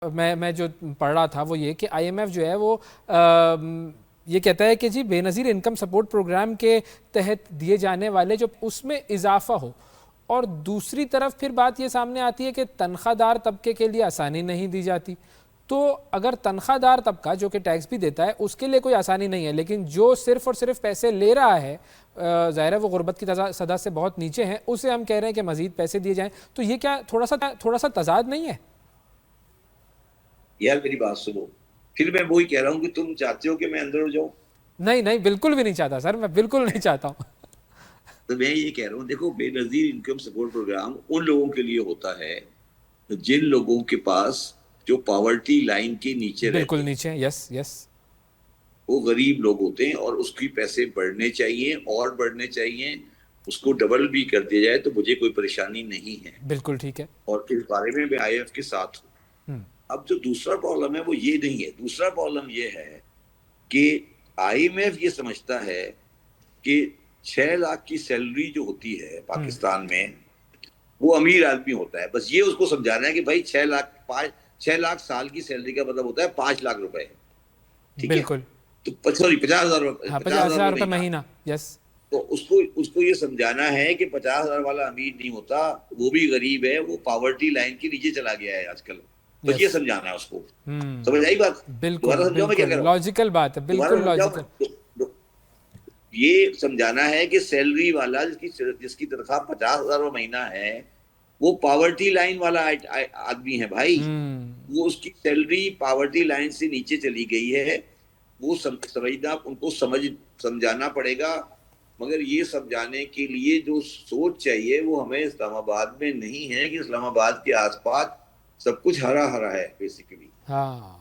मैं जो पढ़ रहा था वो ये कि आईएमएफ जो है वो ये कहता है कि जी बेनज़ीर इनकम सपोर्ट प्रोग्राम के तहत दिए जाने वाले जो उसमें इजाफा हो, और दूसरी तरफ फिर बात ये सामने आती है कि तनख्वाहदार तबके के लिए आसानी नहीं दी जाती। तो अगर तनख्वाहदार तबका जो कि टैक्स भी देता है उसके लिए कोई आसानी नहीं है, लेकिन जो सिर्फ और सिर्फ पैसे ले रहा है, ज़ाहिर है वो गुर्बत की सदा से बहुत नीचे हैं, उसे हम कह रहे हैं कि मज़ीद पैसे दिए जाएं। तो ये क्या थोड़ा सा तजाद नहीं है? यार मेरी बात सुनो, फिर मैं वही कह रहा हूँ कि तुम चाहते हो कि मैं अंदर हो जाऊं। नहीं नहीं, बिल्कुल भी नहीं चाहता सर, मैं बिल्कुल नहीं चाहता हूँ। तो मैं ये कह रहा हूँ, देखो, बेनजीर इनकम सपोर्ट प्रोग्राम उन लोगों के लिए होता है जिन लोगों के पास, जो पॉवर्टी लाइन के नीचे रहते बिल्कुल हैं, नीचे, यस यस। वो गरीब लोग होते हैं और उसकी पैसे बढ़ने चाहिए और बढ़ने चाहिए। उसको डबल भी कर दिया जाए तो मुझे कोई परेशानी नहीं है, बिल्कुल ठीक है। और इस बारे में मैं आईएमएफ के साथ हूँ। हम्म। अब जो दूसरा प्रॉब्लम है वो ये नहीं है, दूसरा प्रॉब्लम ये है कि आईएमएफ ये समझता है कि 6 लाख की सैलरी जो होती है हम्म। पाकिस्तान में, वो अमीर आदमी होता है। बस ये उसको समझाना है कि भाई 6 लाख साल की सैलरी का मतलब होता है 5 लाख रुपए। ठीक है, बिल्कुल। तो सॉरी 50,000 हाँ, पचास 50,000 हजार रुपये महीना। महीना, यस। तो उसको उसको ये समझाना है कि 50,000 वाला अमीर नहीं होता, वो भी गरीब है, वो पॉवर्टी लाइन के नीचे चला गया है आजकल। बस यस। ये समझाना है उसको। समझ आई बात? हम्म। बिल्कुल दोबारा समझाओ मैं क्या बिल्कुल कह रहा हूँ, लॉजिकल बात है, दोबारा बिल्कुल समझाओ लॉजिकल। ये समझाना है कि सैलरी वाला जिसकी जिसकी तनख्वाह 50,000 महीना है, वो पावर्टी लाइन वाला आदमी है भाई। हम्म। वो उसकी सैलरी पावर्टी लाइन से नीचे चली गई है। वो समझना, उनको समझाना पड़ेगा। मगर ये समझाने के लिए जो सोच चाहिए वो हमें इस्लामाबाद में नहीं है कि इस्लामाबाद के आसपास सब कुछ हरा हरा है बेसिकली। हाँ,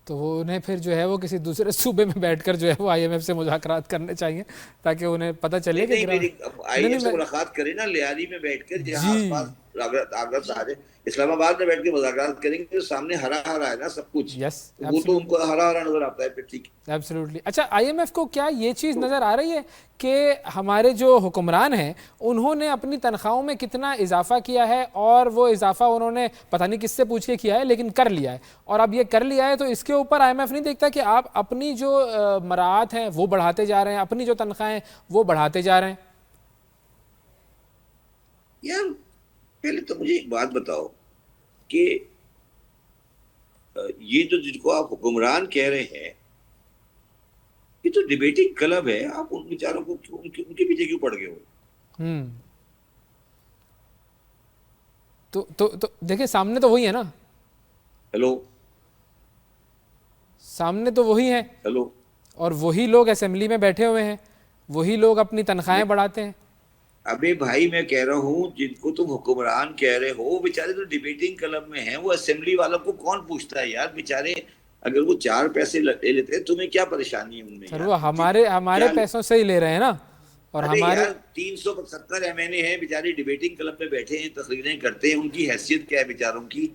तो वो उन्हें फिर जो है वो किसी दूसरे सूबे में बैठकर जो है वो आईएमएफ से मुज़ाकरात करने चाहिए, ताकि उन्हें पता चले नहीं कि नहीं, ग्राउंड। मेरी नहीं नहीं आईएफ से मैं। मुलाकात करें ना, लियारी में बैठकर, जहाँ जी। आसपास आगरा आगरा से आ जाए, इस्लामाबाद में बैठ के मुलाकात करेंगे तो सामने हरा हरा है ना सब कुछ। यस। तो वो तो एब्सोल्युटली। उनको हरा हरा नजर आता है, फिर ठीक एब्सोल्युटली। अच्छा, आईएमएफ को क्या ये चीज़ है। नज़र आ रही है कि हमारे जो हुक्मरान हैं उन्होंने अपनी तनख्वाहों में कितना इजाफा किया है, और वो इजाफा उन्होंने पता नहीं किससे पूछ के किया है लेकिन कर लिया है, और अब ये कर लिया है तो इसके ऊपर आईएमएफ नहीं देखता कि आप अपनी जो मराहत हैं वो बढ़ाते जा रहे हैं, अपनी जो तनख्वाहें वो बढ़ाते जा रहे हैं? यार पहले तो मुझे एक बात बताओ कि ये जो जिनको आप हुक्मरान कह रहे हैं, ये तो डिबेटिंग क्लब है। आप उन विचारों को उनके पीछे क्यों पड़ गए हो? हम्म। तो देखिए, सामने तो वही है ना, हेलो। सामने तो वही है, हेलो। और वही लोग असेंबली में बैठे हुए हैं, वही लोग अपनी मैं तनख्वाहें बढ़ाते हैं। अबे भाई, मैं कह रहा हूँ जिनको तुम हुक्मरान कह रहे हो, वो बेचारे तो डिबेटिंग क्लब में हैं। वो असेंबली वालों को कौन पूछता है यार बेचारे? अगर वो 4 पैसे ले लेते हैं, तुम्हें क्या परेशानी है उनमें सर यार? वो हमारे हमारे क्या? पैसों से ही ले रहे हैं ना, और अरे हमारे। यार, 370 एमएनए हैं बेचारे, डिबेटिंग क्लब में बैठे हैं, तकरीरें करते हैं। उनकी हैसियत क्या है बेचारों की?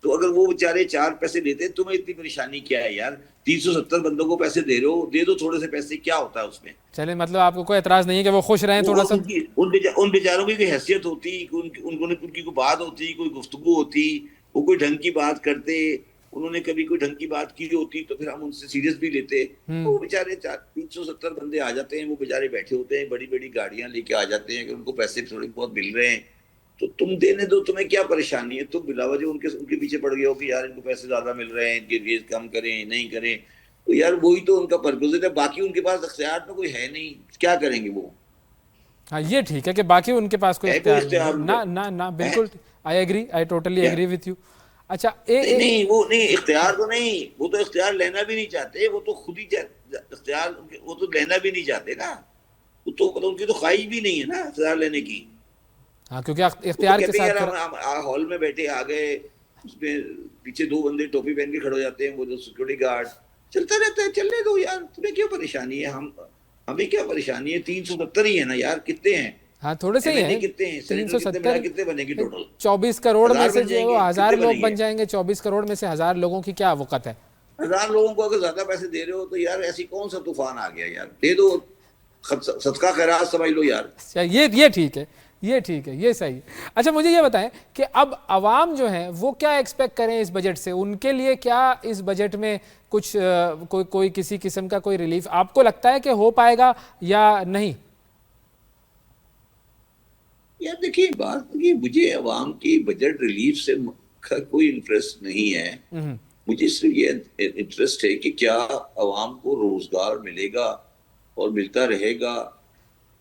तो अगर वो बेचारे 4 पैसे लेते हैं, तुम्हें इतनी परेशानी क्या है यार? 370 बंदों को पैसे दे रहे हो, दे दो थोड़े से पैसे, क्या होता है उसमें? चले, मतलब आपको कोई एतराज़ नहीं है कि वो खुश रहें वो थोड़ा सा? उनकी उन बेचारों की कोई हैसियत होती, उनकी कोई बात होती, कोई गुफ्तगू होती, वो कोई ढंग की बात करते, उन्होंने कभी कोई ढंग की बात की होती, तो फिर हम उनसे सीरियस भी लेते। वो बेचारे 370 बंदे आ जाते हैं, वो बेचारे बैठे होते हैं, बड़ी बड़ी गाड़ियां लेके आ जाते हैं कि उनको पैसे थोड़े बहुत मिल रहे हैं, तो तुम देने दो, तुम्हें क्या परेशानी है? तुम बिलावजह उनके उनके पीछे पड़ गए हो कि यार इनको पैसे ज्यादा मिल रहे हैं, इनके रेट कम करें, नहीं करें। तो यार वही तो उनका पर्पज है, बाकी उनके पास अख्तियार तो कोई है नहीं, क्या करेंगे वो? हाँ, ये ठीक है कि बाकी उनके पास कोई है कोई इख्तियार नहीं है इख्तियार उनके? ना ना ना, है बिल्कुल। आई एग्री, आई टोटली क्या? Agree with you. अच्छा, ए नहीं ए नहीं, वो नहीं, इख्तियार तो नहीं, वो तो इख्तियार लेना भी नहीं चाहते, वो तो खुद ही इख्तियार, वो तो लेना भी नहीं चाहते ना। वो तो मतलब उनकी तो ख्वाहिश भी नहीं है ना इख्तियार लेने की। हाँ, क्योंकि वो तो इख्तियार के कहते हैं साथ यार फिर। हम हॉल में बैठे आ गए, उसमें पीछे 2 बंदे टोपी पहन के खड़े हो जाते हैं, वो जो सिक्योरिटी गार्ड। चलता रहता है, चलने दो यार, तुम्हें क्या परेशानी है? हमें क्या परेशानी है? 370 ही है ना यार, कितने हैं? हाँ, थोड़े से ही एमएनए हैं। कितने हैं? तीन सेनेटर सौ कितने मिला, सत्तर कितने बनेंगे टोटल? 24 करोड़ में 1000 से बन जो है वो जाएंगे? कितने 1,000 लोग बनेंगे? बन जाएंगे। 24 करोड़ में से 1,000 लोगों की क्या वक़्त है? 1000 लोगों को अगर ज्यादा पैसे दे रहे हो तो यार ऐसी कौन सा तूफान आ गया यार? दे दो, सदका खैरात समझ लो यार। अच्छा, ये ठीक है, ये ठीक है, ये सही है। अच्छा मुझे ये बताएं कि अब आवाम जो है वो क्या एक्सपेक्ट करें इस बजट से, उनके लिए क्या इस बजट में कुछ कोई किसी किस्म का कोई रिलीफ आपको लगता है कि हो पाएगा या नहीं? यार देखिए, बात की मुझे अवाम की बजट रिलीफ से का कोई इंटरेस्ट नहीं है। मुझे सिर्फ ये इंटरेस्ट है कि क्या अवाम को रोजगार मिलेगा और मिलता रहेगा।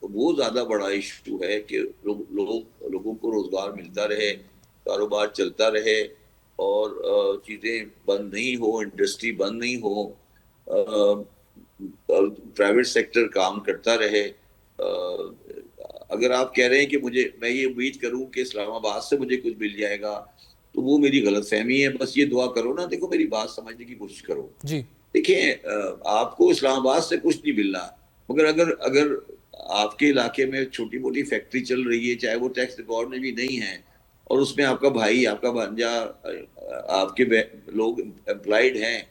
वो ज्यादा बड़ा इशू है कि लोगों को रोजगार मिलता रहे, कारोबार चलता रहे और चीजें बंद नहीं हो, इंडस्ट्री बंद नहीं हो, प्राइवेट सेक्टर काम करता रहे। अगर आप कह रहे हैं कि मैं ये उम्मीद करूं कि इस्लामाबाद से मुझे कुछ मिल जाएगा, तो वो मेरी गलतफहमी है। बस ये दुआ करो ना, देखो मेरी बात समझने की कोशिश करो जी। देखिए, आपको इस्लामाबाद से कुछ नहीं मिलना, मगर अगर अगर आपके इलाके में छोटी मोटी फैक्ट्री चल रही है, चाहे वो टैक्स रिकॉर्ड में भी नहीं है, और उसमें आपका भाई, आपका भांजा, आपके लोग एम्प्लॉयड हैं,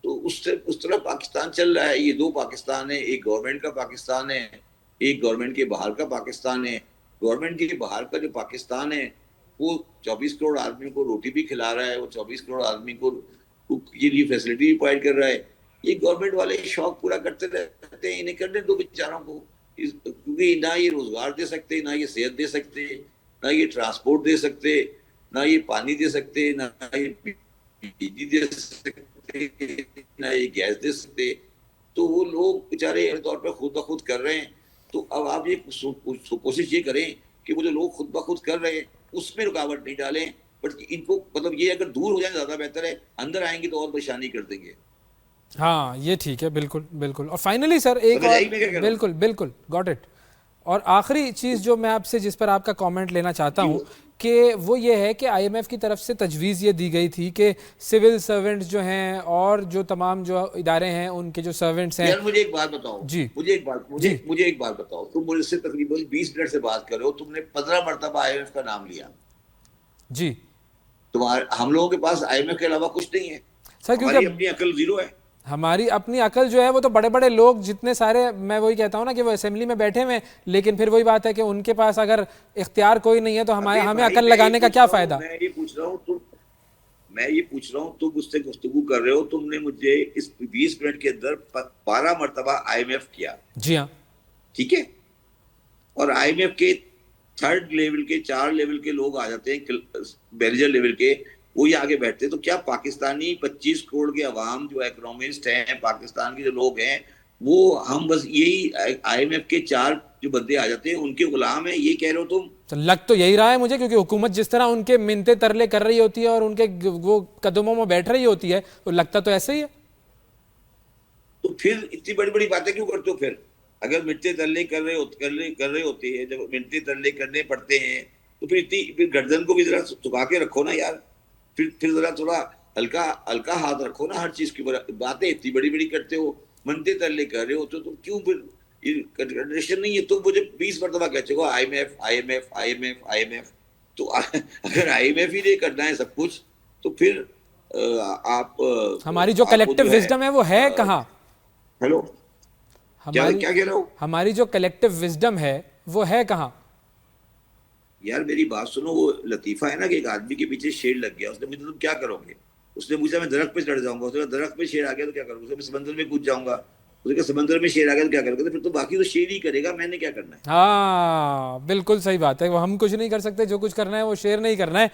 तो उस तरह पाकिस्तान चल रहा है। ये दो पाकिस्तान है, एक गवर्नमेंट का पाकिस्तान है, एक गवर्नमेंट के बाहर का पाकिस्तान है। गवर्नमेंट के बाहर का जो पाकिस्तान है वो 24 करोड़ आदमी को रोटी भी खिला रहा है, वो 24 करोड़ आदमी को ये लिए फैसिलिटी भी प्रोवाइड कर रहा है। ये गवर्नमेंट वाले शौक पूरा करते रहते हैं, इन्हें करने दो बेचारों को, क्योंकि ना ये रोजगार दे सकते, ना ये सेहत दे सकते, ना ये ट्रांसपोर्ट दे सकते, ना ये पानी दे सकते, ना ये बिजली दे सकते, ना ये गैस दे सकते। तो वो लोग बेचारे तौर पर खुद ब खुद कर रहे हैं। तो अब आप ये कोशिश ये करें कि वो जो लोग खुद ब खुद कर रहे हैं उसमें रुकावट नहीं डालें, बट इनको मतलब ये अगर दूर हो जाए ज्यादा बेहतर है, अंदर आएंगे तो और परेशानी कर देंगे। हाँ ये ठीक है, बिल्कुल बिल्कुल। और फाइनली सर एक और, बिल्कुल बिल्कुल, गॉट इट। और आखिरी चीज़ जो मैं आपसे, जिस पर आपका कमेंट लेना चाहता हूँ, कि वो ये है कि आईएमएफ की तरफ से तजवीज़ ये दी गई थी कि सिविल सर्वेंट्स जो हैं और जो तमाम जो इदारे हैं उनके जो सर्वेंट्स हैं। यार मुझे एक बात बताओ जी, मुझे एक बात बताओ, तुम मुझसे तकरीबन 20 मिनट से बात कर रहे हो, तुमने 15 मरतबा आईएमएफ का नाम लिया जी। हम लोगों के पास आईएमएफ के अलावा कुछ नहीं है सर, क्योंकि अपनी अकल जीरो है। हमारी अपनी अकल जो है वो तो बड़े बड़े लोग जितने सारे, मैं वही कहता हूँ ना कि वो असेंबली में बैठे हुए, लेकिन फिर वही बात है कि उनके पास अगर इख्तियार कोई नहीं है तो हमें अकल लगाने का क्या फायदा। मैं ये पूछ रहा हूँ, तुम मुझसे गुफ्तगू कर रहे हो, तुमने मुझे इस 20 मिनट के अंदर 12 मरतबा आईएमएफ किया। जी हाँ, ठीक है। और आईएमएफ के 3rd लेवल के 4 लेवल के लोग आ जाते हैं, मैनेजर लेवल के, वो ही आगे बैठते हैं। तो क्या पाकिस्तानी 25 करोड़ के अवाम जो इकोनॉमिस्ट हैं, पाकिस्तान के जो लोग हैं, वो हम बस यही आईएमएफ के 4 जो बंदे आ जाते हैं उनके गुलाम है, ये कह रहे हो तुम? तो लग तो यही रहा है मुझे, क्योंकि हुकूमत जिस तरह उनके मिन्नते तरले कर रही होती है और उनके वो कदमों में बैठ रही होती है, तो लगता तो ऐसे ही है। तो फिर इतनी बड़ी बड़ी बातें क्यों करते हो? फिर अगर मिन्नते तरले कर रहे होते हैं, जब मिन्नते तरले करने पड़ते हैं, तो फिर गर्दन को भी जरा झुका के रखो ना यार। फिर जरा थोड़ा हल्का हाथ रखो ना हर चीज की। बातें इतनी बड़ी बड़ी करते हो, मनते तरले कर रहे हो, तो तुम क्यों फिर कंट्रडिक्शन नहीं है? तुम मुझे 20 मरतबा कह चुके हो आईएमएफ आईएमएफ आईएमएफ आईएमएफ। तो अगर आईएमएफ ही नहीं करना है सब कुछ, तो फिर आप हमारी जो कलेक्टिव विजडम है वो है कहाँ? हेलो, क्या कह रहे हो? हमारी जो कलेक्टिव विजडम है वो है कहाँ? यार मेरी बात सुनो, वो लतीफा है ना कि एक आदमी के पीछे शेर लग गया, उसने मुझे, तुम क्या करोगे? उसने मुझे, मैं दरख्त पे चढ़ जाऊंगा, उसने दरख्त पे शेर आ गया तो क्या करोगे? उसने समंदर में कूद जाऊंगा, उसके समंदर में शेर आ गया तो क्या करोगे? तो फिर तो बाकी तो शेर ही करेगा, मैंने क्या करना है? हाँ बिल्कुल सही बात है, वो हम कुछ नहीं कर सकते, जो कुछ करना है वो शेर नहीं करना है।